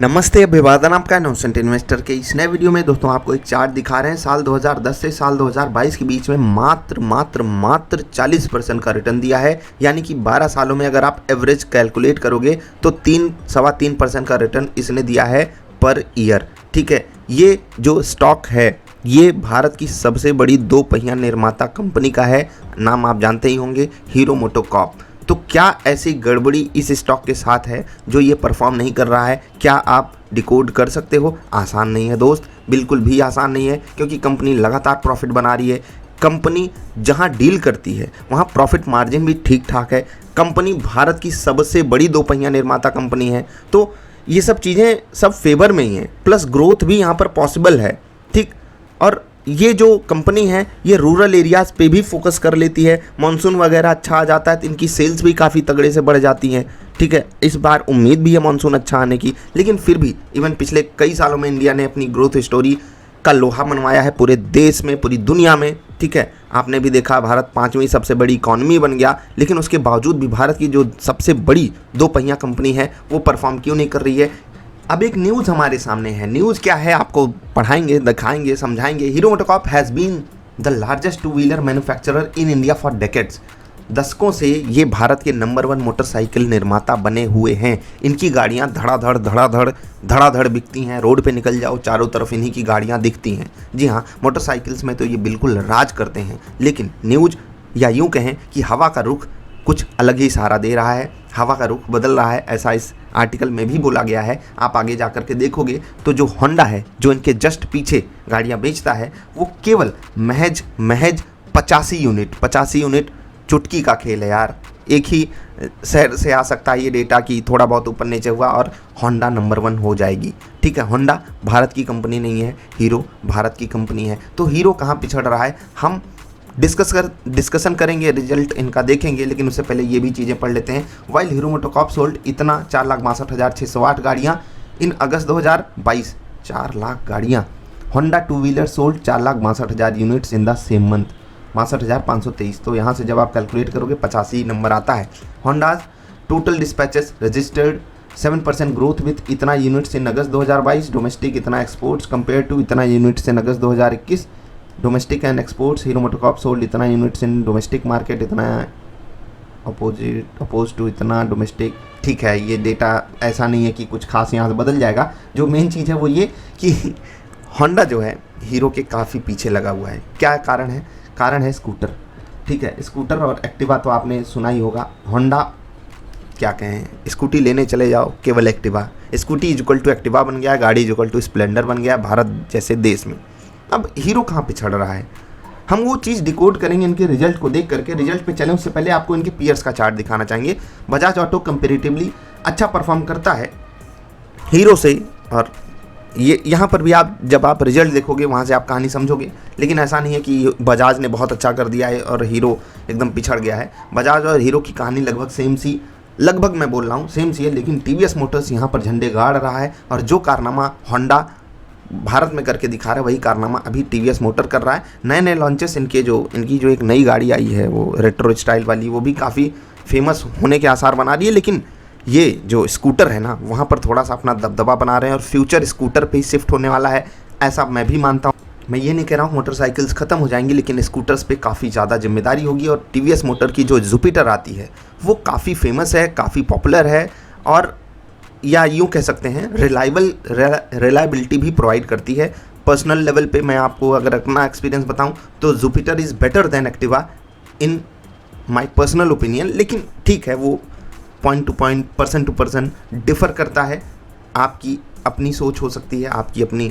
नमस्ते, अभिवादन आपका इनोसेंट इन्वेस्टर के इस नए वीडियो में दोस्तों आपको एक चार्ट दिखा रहे हैं। साल 2010 से साल 2022 के बीच में मात्र 40% का रिटर्न दिया है। यानी कि 12 सालों में अगर आप एवरेज कैलकुलेट करोगे तो 3-3.25% का रिटर्न इसने दिया है पर ईयर। ठीक है, ये जो स्टॉक है ये भारत की सबसे बड़ी दो पहिया निर्माता कंपनी का है। नाम आप जानते ही होंगे, हीरो मोटोकॉर्प। तो क्या ऐसी गड़बड़ी इस स्टॉक के साथ है जो ये परफॉर्म नहीं कर रहा है? क्या आप डिकोड कर सकते हो? आसान नहीं है दोस्त, बिल्कुल भी आसान नहीं है, क्योंकि कंपनी लगातार प्रॉफिट बना रही है। कंपनी जहां डील करती है वहां प्रॉफिट मार्जिन भी ठीक ठाक है। कंपनी भारत की सबसे बड़ी दो पहिया निर्माता कंपनी है। तो ये सब चीज़ें सब फेवर में ही हैं, प्लस ग्रोथ भी यहाँ पर पॉसिबल है। ठीक, और ये जो कंपनी है ये रूरल एरियाज़ पे भी फोकस कर लेती है। मानसून वगैरह अच्छा आ जाता है तो इनकी सेल्स भी काफ़ी तगड़े से बढ़ जाती हैं। ठीक है, इस बार उम्मीद भी है मानसून अच्छा आने की, लेकिन फिर भी इवन पिछले कई सालों में इंडिया ने अपनी ग्रोथ स्टोरी का लोहा मनवाया है पूरे देश में, पूरी दुनिया में। ठीक है, आपने भी देखा भारत 5वीं सबसे बड़ी इकॉनमी बन गया, लेकिन उसके बावजूद भी भारत की जो सबसे बड़ी दो पहिया कंपनी है वो परफॉर्म क्यों नहीं कर रही है? अब एक न्यूज़ हमारे सामने है। न्यूज़ क्या है आपको पढ़ाएंगे, दिखाएंगे, समझाएंगे। Hero MotoCorp has been the largest two wheeler manufacturer in India for decades. दशकों से ये भारत के नंबर 1 मोटरसाइकिल निर्माता बने हुए हैं। इनकी गाड़ियाँ धड़ाधड़ बिकती हैं। रोड पे निकल जाओ, चारों तरफ इन्हीं की गाड़ियाँ दिखती हैं। जी हाँ, मोटरसाइकिल्स में तो ये बिल्कुल राज करते हैं। लेकिन न्यूज़ या यूँ कहें कि हवा का रुख कुछ अलग ही सहारा दे रहा है, हवा का रुख बदल रहा है, ऐसा इस आर्टिकल में भी बोला गया है। आप आगे जा कर के देखोगे तो जो होंडा है, जो इनके जस्ट पीछे गाड़ियां बेचता है, वो केवल महज 85 यूनिट चुटकी का खेल है यार। एक ही शहर से आ सकता है ये डेटा कि थोड़ा बहुत ऊपर नीचे हुआ और होंडा नंबर 1 हो जाएगी। ठीक है, होंडा भारत की कंपनी नहीं है, हीरो भारत की कंपनी है। तो हीरो कहाँ पिछड़ रहा है हम डिस्कशन करेंगे, रिजल्ट इनका देखेंगे, लेकिन उससे पहले ये भी चीज़ें पढ़ लेते हैं। वाइल हीरो मोटोकॉर्प सोल्ड इतना 4,62,608 गाड़ियाँ इन अगस्त 2022, 4 लाख गाड़ियाँ। Honda two wheeler sold 4,62,000 units in the same month, 62,523। तो यहाँ से जब आप कैलकुलेट करोगे 85 नंबर आता है। Honda's total dispatches registered 7% growth with इतना यूनिट्स इन अगस्त 2022। डोमेस्टिक इतना, एक्सपोर्ट्स कंपेयर टू इतना units in August 2021। Domestic and exports Hero MotoCorp sold इतना यूनिट्स इन डोमेस्टिक मार्केट, इतना अपोज टू इतना डोमेस्टिक। ठीक है, ये डेटा ऐसा नहीं है कि कुछ खास यहाँ से बदल जाएगा। जो मेन चीज़ है वो ये कि होंडा जो है हीरो के काफ़ी पीछे लगा हुआ है। क्या कारण है? कारण है स्कूटर। ठीक है, स्कूटर और एक्टिवा तो आपने सुना ही होगा। होंडा क्या कहें, स्कूटी लेने चले जाओ केवल Activa, Scooty equal to Activa बन गया, गाड़ी इक्वल टू स्प्लेंडर बन गया भारत जैसे देश में। अब हीरो कहाँ पिछड़ रहा है? हम वो चीज़ डिकोड करेंगे इनके रिजल्ट को देख करके। रिजल्ट पे चलें उससे पहले आपको इनके पीयर्स का चार्ट दिखाना चाहेंगे। बजाज ऑटो कंपेरेटिवली अच्छा परफॉर्म करता है हीरो से, और ये यहाँ पर भी आप जब आप रिजल्ट देखोगे वहाँ से आप कहानी समझोगे। लेकिन ऐसा नहीं है कि बजाज ने बहुत अच्छा कर दिया है और हीरो एकदम पिछड़ गया है। बजाज और हीरो की कहानी लगभग सेम सी, लगभग मैं बोल रहा हूँ सेम सी है, लेकिन टीवीएस मोटर्स यहाँ पर झंडे गाड़ रहा है। और जो कारनामा होंडा भारत में करके दिखा रहा है वही कारनामा अभी टीवीएस मोटर कर रहा है। नए नए लॉन्चेस इनकी जो एक नई गाड़ी आई है वो रेट्रो स्टाइल वाली, वो भी काफ़ी फेमस होने के आसार बना रही है। लेकिन ये जो स्कूटर है ना, वहाँ पर थोड़ा सा अपना दबदबा बना रहे हैं और फ्यूचर स्कूटर पे ही शिफ्ट होने वाला है, ऐसा मैं भी मानता हूँ। मैं ये नहीं कह रहा हूँ मोटरसाइकिल्स ख़त्म हो जाएंगी, लेकिन स्कूटर्स पे काफ़ी ज़्यादा जिम्मेदारी होगी। और टीवीएस मोटर की जो जुपिटर आती है वो काफ़ी फेमस है, काफ़ी पॉपुलर है, और या यूँ कह सकते हैं रिलायबिलिटी भी प्रोवाइड करती है। पर्सनल लेवल पे मैं आपको अगर अपना एक्सपीरियंस बताऊं तो Jupiter is better than Activa in my personal opinion. लेकिन ठीक है, वो point to point, person to person differ करता है। आपकी अपनी सोच हो सकती है, आपकी अपनी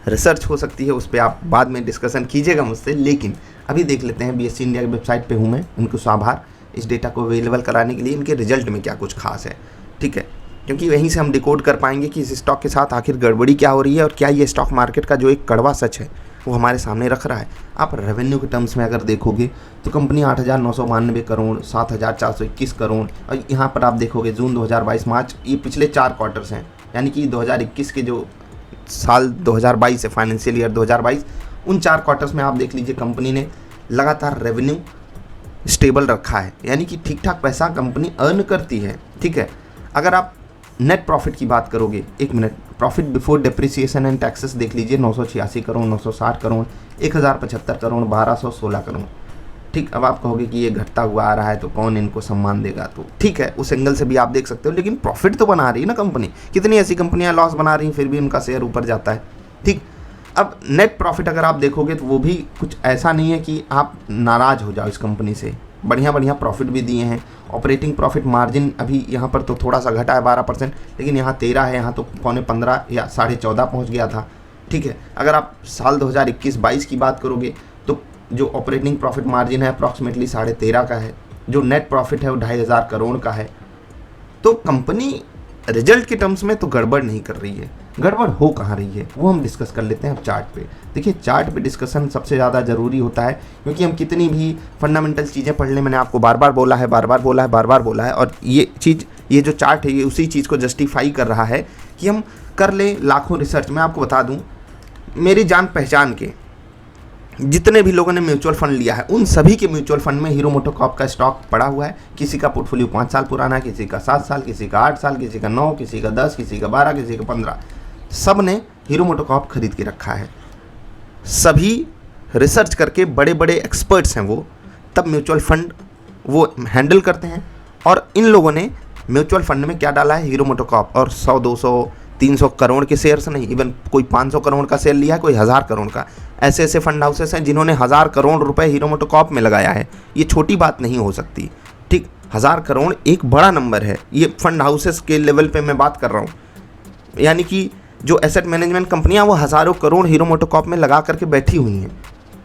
रिसर्च हो सकती है, उस पर आप बाद में डिस्कशन कीजिएगा मुझसे। लेकिन अभी देख लेते हैं, बीएससी इंडिया की वेबसाइट पे हूँ मैं, उनको आभार इस डेटा को अवेलेबल कराने के लिए। इनके रिजल्ट में क्या कुछ खास है, ठीक है, क्योंकि वहीं से हम डिकोड कर पाएंगे कि इस स्टॉक के साथ आखिर गड़बड़ी क्या हो रही है और क्या ये स्टॉक मार्केट का जो एक कड़वा सच है वो हमारे सामने रख रहा है। आप रेवेन्यू के टर्म्स में अगर देखोगे तो कंपनी 8,992 करोड़, 7,421 करोड़, और यहाँ पर आप देखोगे जून 2022 मार्च, ये पिछले 4 क्वार्टर्स हैं। यानी कि 2021 के जो साल 2022 है, फाइनेंशियल ईयर 2022, उन 4 क्वार्टर्स में आप देख लीजिए कंपनी ने लगातार रेवेन्यू स्टेबल रखा है। यानी कि ठीक ठाक पैसा कंपनी अर्न करती है। ठीक है, अगर आप नेट प्रॉफिट की बात करोगे, एक minute, profit before depreciation and taxes देख लीजिए, 986 करोड़, 960 करोड़, 1075 करोड़, 1216 करोड़। ठीक, अब आप कहोगे कि ये घटता हुआ आ रहा है तो कौन इनको सम्मान देगा, तो ठीक है, उस एंगल से भी आप देख सकते हो, लेकिन प्रॉफिट तो बना रही है ना कंपनी। कितनी ऐसी कंपनियां लॉस बना रही हैं फिर भी उनका शेयर ऊपर जाता है। ठीक, अब नेट प्रॉफिट अगर आप देखोगे तो वो भी कुछ ऐसा नहीं है कि आप नाराज़ हो जाओ इस कंपनी से, बढ़िया बढ़िया प्रॉफिट भी दिए हैं। ऑपरेटिंग प्रॉफिट मार्जिन अभी यहाँ पर तो थोड़ा सा घटा है 12%, लेकिन यहाँ 13 है, यहाँ तो पौने 15 या 14.5 पहुँच गया था। ठीक है, अगर आप साल 2021-22 की बात करोगे तो जो ऑपरेटिंग प्रॉफिट मार्जिन है अप्रॉक्सीमेटली 13.5 का है, जो नेट प्रॉफिट है वो 2,500 करोड़ का है। तो कंपनी रिजल्ट के टर्म्स में तो गड़बड़ नहीं कर रही है। गड़बड़ हो कहाँ रही है वो हम डिस्कस कर लेते हैं अब चार्ट पे। देखिए, चार्ट पे डिस्कशन सबसे ज़्यादा ज़रूरी होता है, क्योंकि हम कितनी भी फंडामेंटल चीज़ें पढ़ लें, मैंने आपको बार बार बोला है, और ये चीज़, ये जो चार्ट है ये उसी चीज़ को जस्टिफाई कर रहा है कि हम कर लें लाखों रिसर्च। मैं आपको बता दूँ, मेरी जान पहचान के जितने भी लोगों ने म्यूचुअल फंड लिया है उन सभी के म्यूचुअल फंड में हीरो मोटोकॉर्प का स्टॉक पड़ा हुआ है। किसी का पोर्टफोलियो 5 साल पुराना है, किसी का 7 साल, किसी का 8 साल, किसी का 9, किसी का 10, किसी का 12, किसी का 15, सब ने हीरो मोटोकॉर्प खरीद के रखा है। सभी रिसर्च करके बड़े बड़े एक्सपर्ट्स हैं वो, तब म्यूचुअल फंड वो हैंडल करते हैं। और इन लोगों ने म्यूचुअल फंड में क्या डाला है, हीरो मोटोकॉर्प, और 100, 200, 300 करोड़ के शेयर्स नहीं, इवन कोई 500 करोड़ का शेयर लिया है, कोई 1000 करोड़ का। ऐसे ऐसे फंड हाउसेस हैं जिन्होंने 1000 करोड़ रुपए हीरो मोटोकॉर्प में लगाया है। ये छोटी बात नहीं हो सकती। ठीक, 1000 करोड़ एक बड़ा नंबर है, ये फंड हाउसेस के लेवल पे मैं बात कर रहा हूँ। यानी कि जो एसेट मैनेजमेंट कंपनियां वो हज़ारों करोड़ हीरो मोटोकॉर्प में लगा करके बैठी हुई हैं।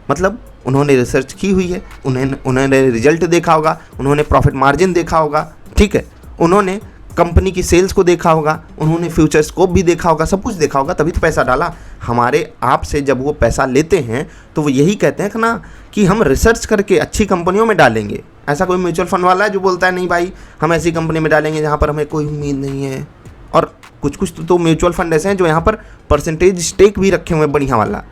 मतलब उन्होंने रिसर्च की हुई है, उन्होंने रिजल्ट देखा होगा, उन्होंने प्रॉफिट मार्जिन देखा होगा, ठीक है, उन्होंने कंपनी की सेल्स को देखा होगा, उन्होंने फ्यूचर स्कोप भी देखा होगा, सब कुछ देखा होगा, तभी तो पैसा डाला। हमारे आप से जब वो पैसा लेते हैं तो वो यही कहते हैं ना कि हम रिसर्च करके अच्छी कंपनियों में डालेंगे। ऐसा कोई म्यूचुअल फंड वाला है जो बोलता है नहीं भाई हम ऐसी कंपनी में डालेंगे जहाँ पर हमें कोई उम्मीद नहीं है। और कुछ तो म्यूचुअल फंड ऐसे हैं जो यहाँ पर परसेंटेज स्टेक भी रखे हुए हैं बढ़िया वाला,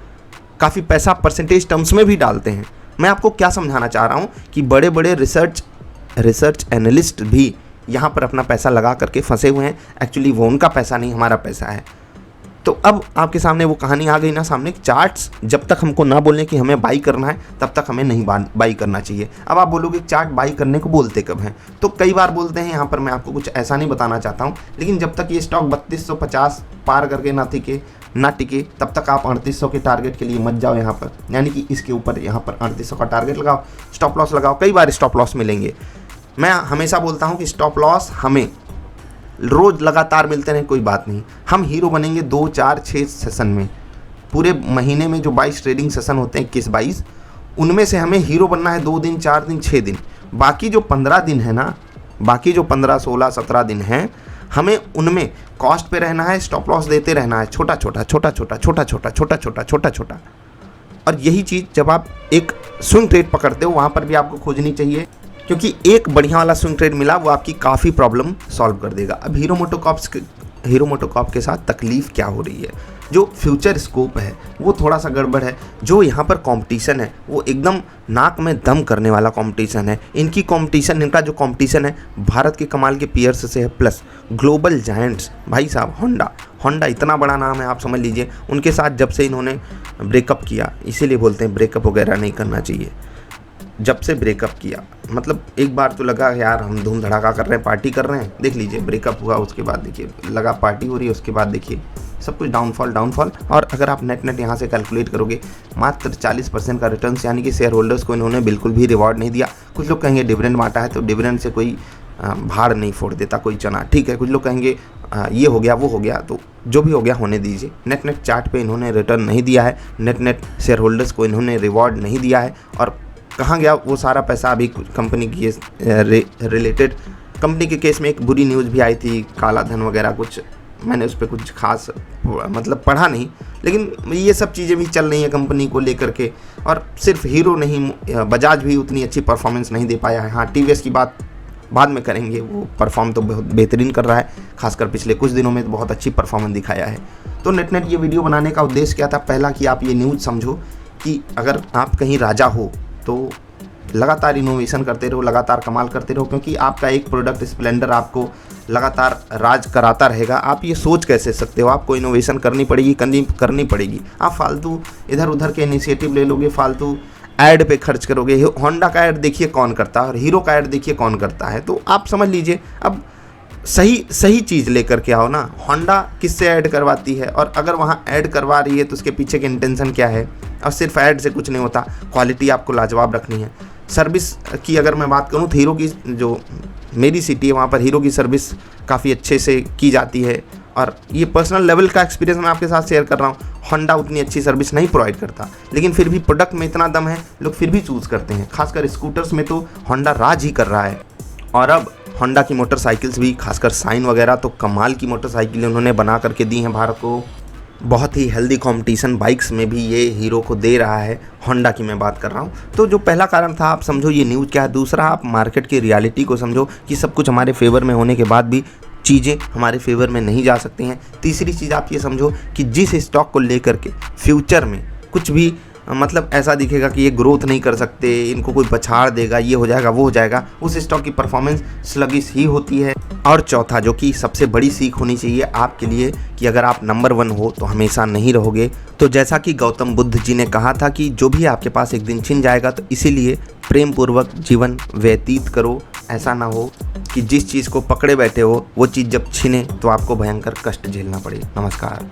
काफ़ी पैसा परसेंटेज टर्म्स में भी डालते हैं। मैं आपको क्या समझाना चाह रहा हूँ कि बड़े बड़े रिसर्च एनालिस्ट भी यहाँ पर अपना पैसा लगा करके फंसे हुए हैं। एक्चुअली वो उनका पैसा नहीं, हमारा पैसा है। तो अब आपके सामने वो कहानी आ गई ना सामने। चार्ट्स जब तक हमको ना बोलें कि हमें बाई करना है तब तक हमें नहीं बाई करना चाहिए। अब आप बोलोगे चार्ट बाई करने को बोलते कब हैं, तो कई बार बोलते हैं। यहाँ पर मैं आपको कुछ ऐसा नहीं बताना चाहता हूँ, लेकिन जब तक ये स्टॉक 3250 पार करके ना टिके तब तक आप 3800 के टारगेट के लिए मत जाओ यहाँ पर। यानी कि इसके ऊपर यहाँ पर 3800 का टारगेट लगाओ, स्टॉप लॉस लगाओ। कई बार स्टॉप लॉस मिलेंगे। मैं हमेशा बोलता हूँ कि स्टॉप लॉस हमें रोज़ लगातार मिलते रहे कोई बात नहीं, हम हीरो बनेंगे 2, 4, 6 सेशन में। पूरे महीने में जो 22 ट्रेडिंग सेशन होते हैं, 21-22, उनमें से हमें हीरो बनना है 2 दिन, 4 दिन, 6 दिन। बाकी जो 15 दिन है ना, बाकी जो 15, 16, 17 दिन हैं, हमें उनमें कॉस्ट पे रहना है, स्टॉप लॉस देते रहना है, छोटा छोटा। और यही चीज़ जब आप एक स्विंग ट्रेड पकड़ते हो वहाँ पर भी आपको खोजनी चाहिए, क्योंकि एक बढ़िया वाला स्विंग ट्रेड मिला वो आपकी काफ़ी प्रॉब्लम सॉल्व कर देगा। अब हीरो मोटोकॉर्प के साथ तकलीफ़ क्या हो रही है, जो फ्यूचर स्कोप है वो थोड़ा सा गड़बड़ है। जो यहाँ पर कंपटीशन है वो एकदम नाक में दम करने वाला कंपटीशन है। इनका जो कंपटीशन है भारत के कमाल के पीयर्स से है, प्लस ग्लोबल जायंट्स। भाई साहब होंडा इतना बड़ा नाम है, आप समझ लीजिए। उनके साथ जब से इन्होंने ब्रेकअप किया, इसीलिए बोलते हैं ब्रेकअप वगैरह नहीं करना चाहिए। जब से ब्रेकअप किया मतलब एक बार तो लगा यार हम धूम धड़ाका कर रहे हैं, पार्टी कर रहे हैं, देख लीजिए ब्रेकअप हुआ, उसके बाद देखिए लगा पार्टी हो रही है, उसके बाद देखिए सब कुछ डाउनफॉल। और अगर आप नेट यहाँ से कैलकुलेट करोगे मात्र 40% का रिटर्न, यानी कि शेयर होल्डर्स को इन्होंने बिल्कुल भी रिवॉर्ड नहीं दिया। कुछ लोग कहेंगे डिविडेंड बांटा है तो डिविडेंड से कोई भाड़ नहीं फोड़ देता कोई चना, ठीक है। कुछ लोग कहेंगे ये हो गया वो हो गया, तो जो भी हो गया होने दीजिए। नेट चार्ट पे इन्होंने रिटर्न नहीं दिया है, नेट शेयर होल्डर्स को इन्होंने रिवॉर्ड नहीं दिया है। और कहाँ गया वो सारा पैसा? अभी कंपनी की रिलेटेड कंपनी के केस में एक बुरी न्यूज़ भी आई थी, काला धन वगैरह कुछ, मैंने उस पर कुछ खास मतलब पढ़ा नहीं, लेकिन ये सब चीज़ें भी चल रही हैं कंपनी को लेकर के। और सिर्फ हीरो नहीं, बजाज भी उतनी अच्छी परफॉर्मेंस नहीं दे पाया है। हाँ, टीवीएस की बात बाद में करेंगे, वो परफॉर्म तो बहुत बेहतरीन कर रहा है, खासकर पिछले कुछ दिनों में बहुत अच्छी परफॉर्मेंस दिखाया है। तो नेट ये वीडियो बनाने का उद्देश्य क्या था? पहला कि आप ये न्यूज़ समझो कि अगर आप कहीं राजा हो तो लगातार इनोवेशन करते रहो, लगातार कमाल करते रहो, क्योंकि आपका एक प्रोडक्ट स्प्लेंडर आपको लगातार राज कराता रहेगा। आप ये सोच कैसे सकते हो, आपको इनोवेशन करनी पड़ेगी, करनी पड़ेगी। आप फालतू इधर उधर के इनिशिएटिव ले लोगे, फालतू ऐड पे खर्च करोगे। होंडा का ऐड देखिए कौन करता है और हीरो का ऐड देखिए कौन करता है, तो आप समझ लीजिए। अब सही चीज़ लेकर के आओ ना। होंडा किससे ऐड करवाती है, और अगर वहाँ ऐड करवा रही है तो उसके पीछे के इंटेंशन क्या है। और सिर्फ ऐड से कुछ नहीं होता, क्वालिटी आपको लाजवाब रखनी है। सर्विस की अगर मैं बात करूँ तो हीरो की जो मेरी सिटी है वहाँ पर हीरो की सर्विस काफ़ी अच्छे से की जाती है, और ये पर्सनल लेवल का एक्सपीरियंस मैं आपके साथ शेयर कर रहा हूँ। होंडा उतनी अच्छी सर्विस नहीं प्रोवाइड करता, लेकिन फिर भी प्रोडक्ट में इतना दम है, लोग फिर भी चूज़ करते हैं। खासकर स्कूटर्स में तो होंडा राज ही कर रहा है। और अब होंडा की मोटरसाइकिल्स भी, खासकर साइन वगैरह, तो कमाल की मोटरसाइकिलें उन्होंने बना करके दी हैं भारत को। बहुत ही हेल्दी कंपटीशन बाइक्स में भी ये हीरो को दे रहा है, होंडा की मैं बात कर रहा हूँ। तो जो पहला कारण था, आप समझो ये न्यूज़ क्या है। दूसरा, आप मार्केट की रियलिटी को समझो कि सब कुछ हमारे फेवर में होने के बाद भी चीज़ें हमारे फेवर में नहीं जा सकती हैं। तीसरी चीज़ आप ये समझो कि जिस स्टॉक को लेकर के फ्यूचर में कुछ भी मतलब ऐसा दिखेगा कि ये ग्रोथ नहीं कर सकते, इनको कोई पछाड़ देगा, ये हो जाएगा वो हो जाएगा, उस स्टॉक की परफॉर्मेंस स्लगिश ही होती है। और चौथा, जो कि सबसे बड़ी सीख होनी चाहिए आपके लिए, कि अगर आप नंबर 1 हो तो हमेशा नहीं रहोगे। तो जैसा कि गौतम बुद्ध जी ने कहा था कि जो भी आपके पास एक दिन छिन जाएगा, तो इसीलिए प्रेम पूर्वक जीवन व्यतीत करो। ऐसा ना हो कि जिस चीज़ को पकड़े बैठे हो वो चीज़ जब छिने तो आपको भयंकर कष्ट झेलना पड़े। नमस्कार।